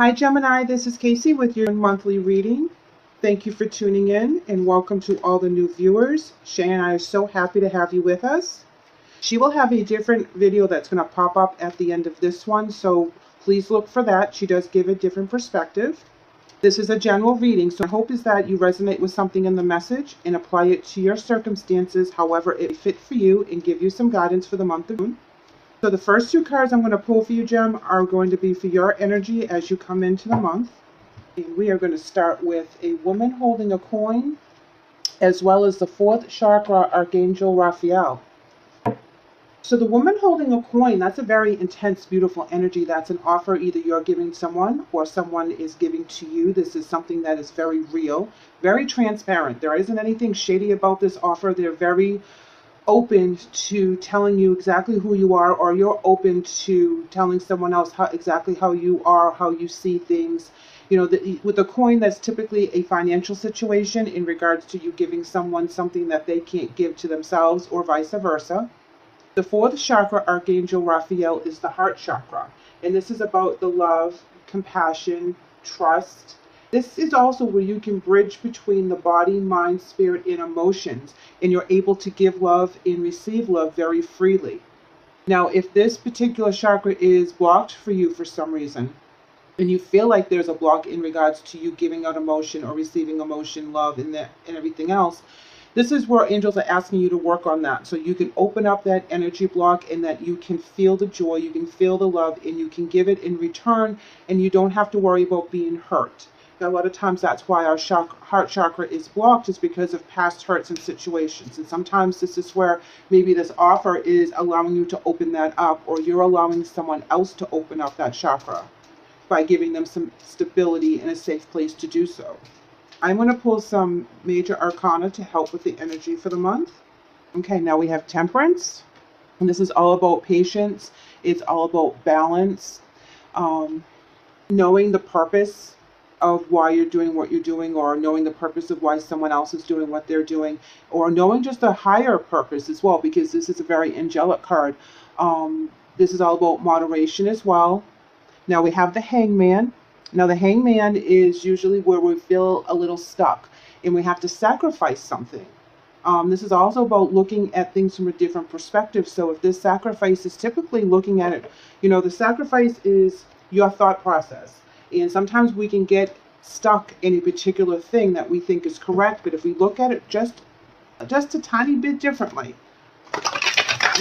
Hi Gemini, this is Casey with your monthly reading. Thank you for tuning in and welcome to all the new viewers. Shay and I are so happy to have you with us. She will have a different video that's going to pop up at the end of this one, so please look for that. She does give a different perspective. This is a general reading, so my hope is that you resonate with something in the message and apply it to your circumstances however it fit for you and give you some guidance for the month of June. So the first two cards I'm going to pull for you, Gem, are going to be for your energy as you come into the month. And we are going to start with a woman holding a coin, as well as the fourth chakra, Archangel Raphael. So the woman holding a coin, that's a very intense, beautiful energy. That's an offer either you're giving someone or someone is giving to you. This is something that is very real, very transparent. There isn't anything shady about this offer. They're very open to telling you exactly who you are, or you're open to telling someone else exactly how you are, how you see things. You know, with a coin, that's typically a financial situation in regards to you giving someone something that they can't give to themselves, or vice versa. The fourth chakra, Archangel Raphael, is the heart chakra, and this is about the love, compassion, trust. This is also where you can bridge between the body, mind, spirit, and emotions, and you're able to give love and receive love very freely. Now, if this particular chakra is blocked for you for some reason, and you feel like there's a block in regards to you giving out emotion or receiving emotion, love, and everything else, this is where angels are asking you to work on that, so you can open up that energy block and that you can feel the joy, you can feel the love, and you can give it in return, and you don't have to worry about being hurt. A lot of times that's why our heart chakra is blocked, is because of past hurts and situations. And sometimes this is where maybe this offer is allowing you to open that up, or you're allowing someone else to open up that chakra by giving them some stability and a safe place to do so. I'm going to pull some major arcana to help with the energy for the month. Okay, now we have Temperance. And this is all about patience. It's all about balance. Knowing the purpose of why you're doing what you're doing, or knowing the purpose of why someone else is doing what they're doing, or knowing just a higher purpose as well, because this is a very angelic card. This is all about moderation as well. Now we have the Hangman. Now the Hangman is usually where we feel a little stuck and we have to sacrifice something. This is also about looking at things from a different perspective. So if this sacrifice is typically looking at it, the sacrifice is your thought process. And sometimes we can get stuck in a particular thing that we think is correct, but if we look at it just a tiny bit differently,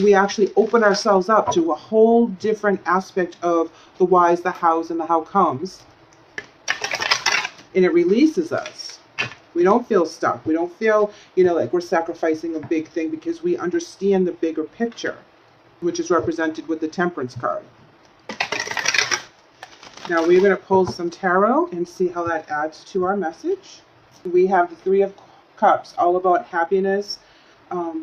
we actually open ourselves up to a whole different aspect of the whys, the hows, and the how comes. And it releases us. We don't feel stuck. We don't feel, like we're sacrificing a big thing, because we understand the bigger picture, which is represented with the Temperance card. Now we're going to pull some tarot and see how that adds to our message. We have the Three of Cups, all about happiness,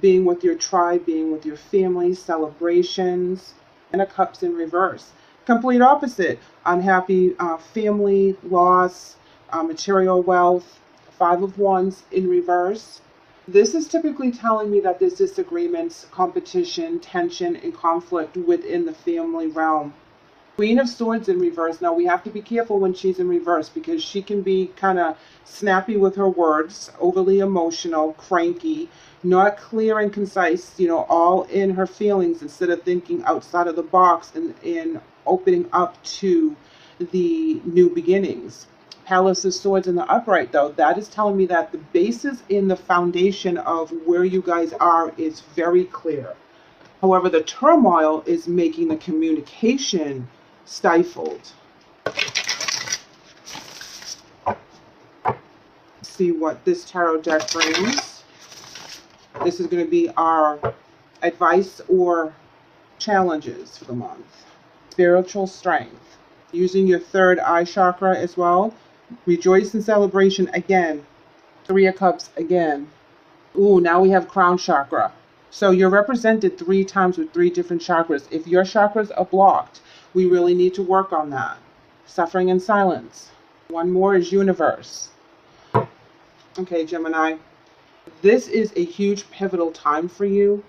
being with your tribe, being with your family, celebrations, and a Cups in reverse. Complete opposite, unhappy family, loss, material wealth, Five of Wands in reverse. This is typically telling me that there's disagreements, competition, tension, and conflict within the family realm. Queen of Swords in reverse. Now we have to be careful when she's in reverse, because she can be kind of snappy with her words, overly emotional, cranky, not clear and concise, all in her feelings instead of thinking outside of the box and opening up to the new beginnings. Palace of Swords in the upright, though, that is telling me that the basis in the foundation of where you guys are is very clear. However, the turmoil is making the communication stifled. See what this tarot deck brings. This is going to be our advice or challenges for the month. Spiritual strength. Using your third eye chakra as well. Rejoice in celebration again. Three of Cups again. Ooh, now we have crown chakra. So you're represented 3 times with 3 different chakras. If your chakras are blocked, we really need to work on that. Suffering in silence. One more is universe. Okay, Gemini. This is a huge pivotal time for you,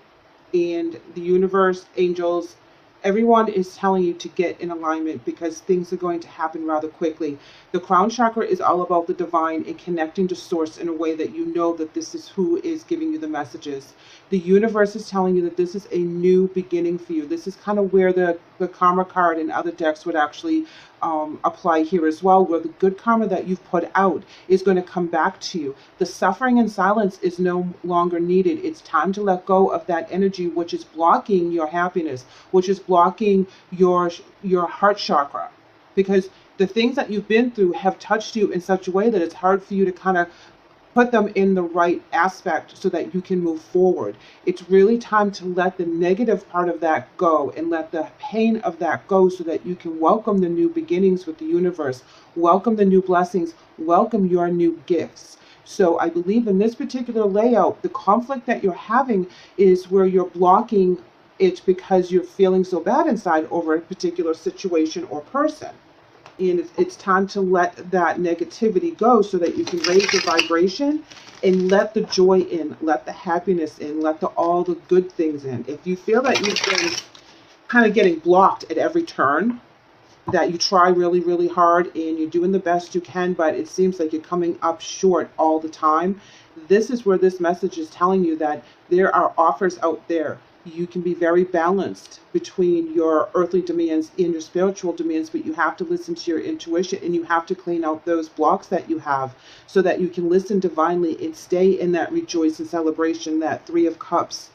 and the universe, angels, Everyone is telling you to get in alignment because things are going to happen rather quickly. The crown chakra is all about the divine and connecting to source in a way that you know that this is who is giving you the messages. The universe is telling you that this is a new beginning for you. This is kind of where the karma card and other decks would actually apply here as well, where the good karma that you've put out is going to come back to you. The suffering and silence is no longer needed. It's time to let go of that energy which is blocking your happiness, which is blocking your heart chakra, because the things that you've been through have touched you in such a way that it's hard for you to kind of put them in the right aspect so that you can move forward. It's really time to let the negative part of that go and let the pain of that go so that you can welcome the new beginnings with the universe, welcome the new blessings, welcome your new gifts. So I believe in this particular layout, the conflict that you're having is where you're blocking it because you're feeling so bad inside over a particular situation or person. And it's time to let that negativity go so that you can raise your vibration and let the joy in, let the happiness in, let all the good things in. If you feel that you've been kind of getting blocked at every turn, that you try really, really hard and you're doing the best you can, but it seems like you're coming up short all the time, this is where this message is telling you that there are offers out there. You can be very balanced between your earthly demands and your spiritual demands, but you have to listen to your intuition and you have to clean out those blocks that you have so that you can listen divinely and stay in that rejoice and celebration, that Three of Cups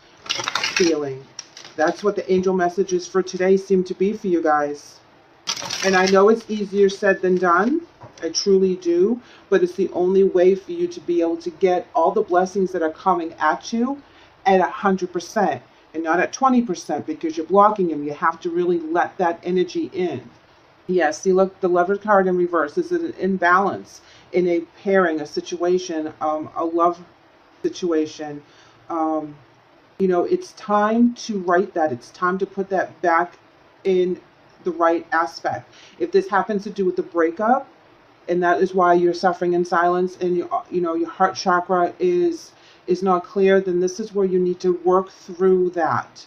feeling. That's what the angel messages for today seem to be for you guys. And I know it's easier said than done. I truly do. But it's the only way for you to be able to get all the blessings that are coming at you at 100%. And not at 20% because you're blocking them. You have to really let that energy in. Yes, see, look, the Lovers card in reverse. This is an imbalance in a pairing, a situation, a love situation. It's time to right that. It's time to put that back in the right aspect. If this happens to do with the breakup, and that is why you're suffering in silence, and your heart chakra is not clear, then this is where you need to work through that.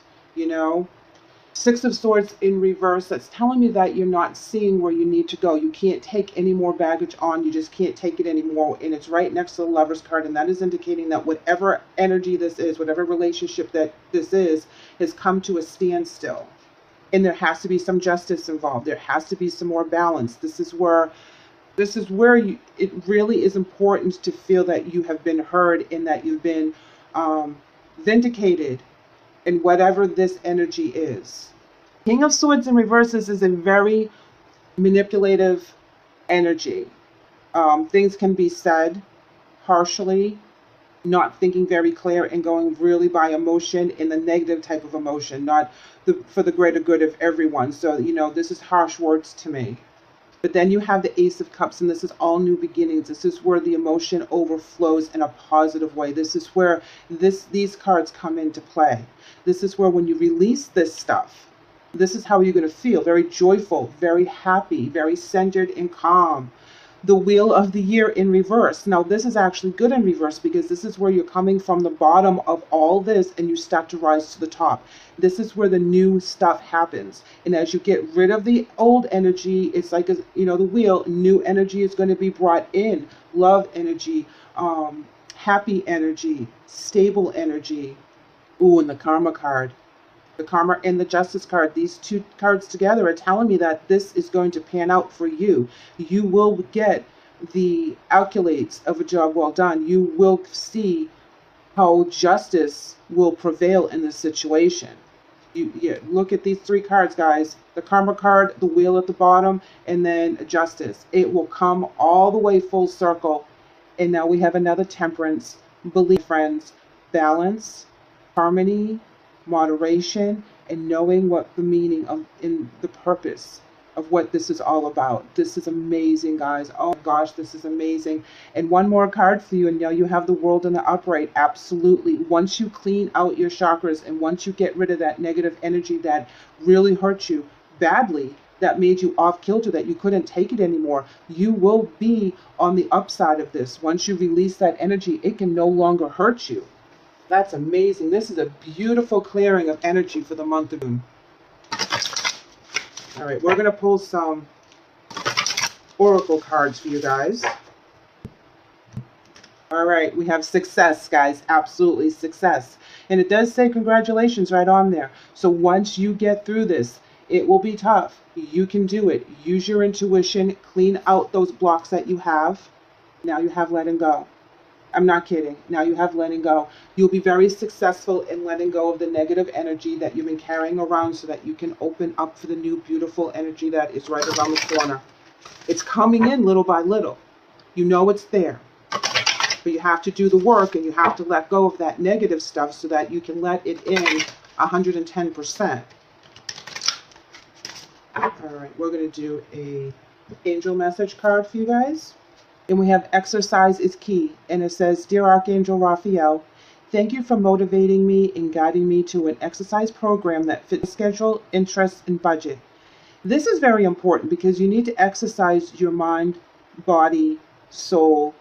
Six of Swords in reverse, that's telling me that you're not seeing where you need to go. You can't take any more baggage on. You just can't take it anymore. And it's right next to the Lovers card, and that is indicating that whatever energy this is, whatever relationship that this is, has come to a standstill. And there has to be some justice involved. There has to be some more balance. This is where it really is important to feel that you have been heard and that you've been vindicated in whatever this energy is. King of Swords in reverse is a very manipulative energy. Things can be said harshly, not thinking very clear, and going really by emotion, in the negative type of emotion, not for the greater good of everyone. So, this is harsh words to me. But then you have the Ace of Cups, and this is all new beginnings. This is where the emotion overflows in a positive way. This is where these cards come into play. This is where when you release this stuff, this is how you're going to feel. Very joyful, very happy, very centered and calm. The Wheel of the Year in reverse. Now, this is actually good in reverse because this is where you're coming from the bottom of all this and you start to rise to the top. This is where the new stuff happens. And as you get rid of the old energy, it's like, the wheel, new energy is going to be brought in. Love energy, happy energy, stable energy. Ooh, and the Karma card. The Karma and the Justice card, these two cards together are telling me that this is going to pan out for you. You will get the accolades of a job well done. You will see how justice will prevail in this situation. Look at these three cards, guys. The Karma card, the Wheel at the bottom, and then Justice. It will come all the way full circle. And now we have another Temperance. Believe, friends, balance, harmony, moderation, and knowing what the meaning of in the purpose of what this is all about. This is amazing, guys. Oh gosh, this is amazing. And one more card for you, and now you have the World in the upright. Absolutely. Once you clean out your chakras and once you get rid of that negative energy that really hurt you badly, that made you off kilter, that you couldn't take it anymore, you will be on the upside of this. Once you release that energy, it can no longer hurt you. That's amazing. This is a beautiful clearing of energy for the month of June. All right, we're going to pull some oracle cards for you guys. All right, we have success, guys. Absolutely success. And it does say congratulations right on there. So once you get through this, it will be tough. You can do it. Use your intuition. Clean out those blocks that you have. Now you have letting go. I'm not kidding. Now you have letting go. You'll be very successful in letting go of the negative energy that you've been carrying around so that you can open up for the new beautiful energy that is right around the corner. It's coming in little by little. You know it's there. But you have to do the work and you have to let go of that negative stuff so that you can let it in 110%. All right, we're going to do a angel message card for you guys. And we have exercise is key. And it says, Dear Archangel Raphael, thank you for motivating me and guiding me to an exercise program that fits schedule, interests, and budget. This is very important because you need to exercise your mind, body, soul,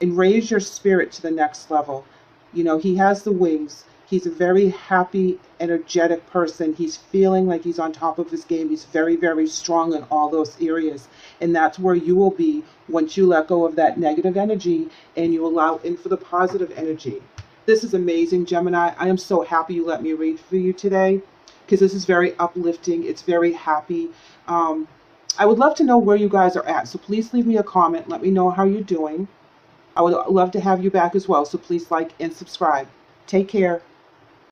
and raise your spirit to the next level. You know, he has the wings. He's a very happy, energetic person. He's feeling like he's on top of his game. He's very, very strong in all those areas. And that's where you will be once you let go of that negative energy and you allow in for the positive energy. This is amazing, Gemini. I am so happy you let me read for you today because this is very uplifting. It's very happy. I would love to know where you guys are at. So please leave me a comment. Let me know how you're doing. I would love to have you back as well. So please like and subscribe. Take care.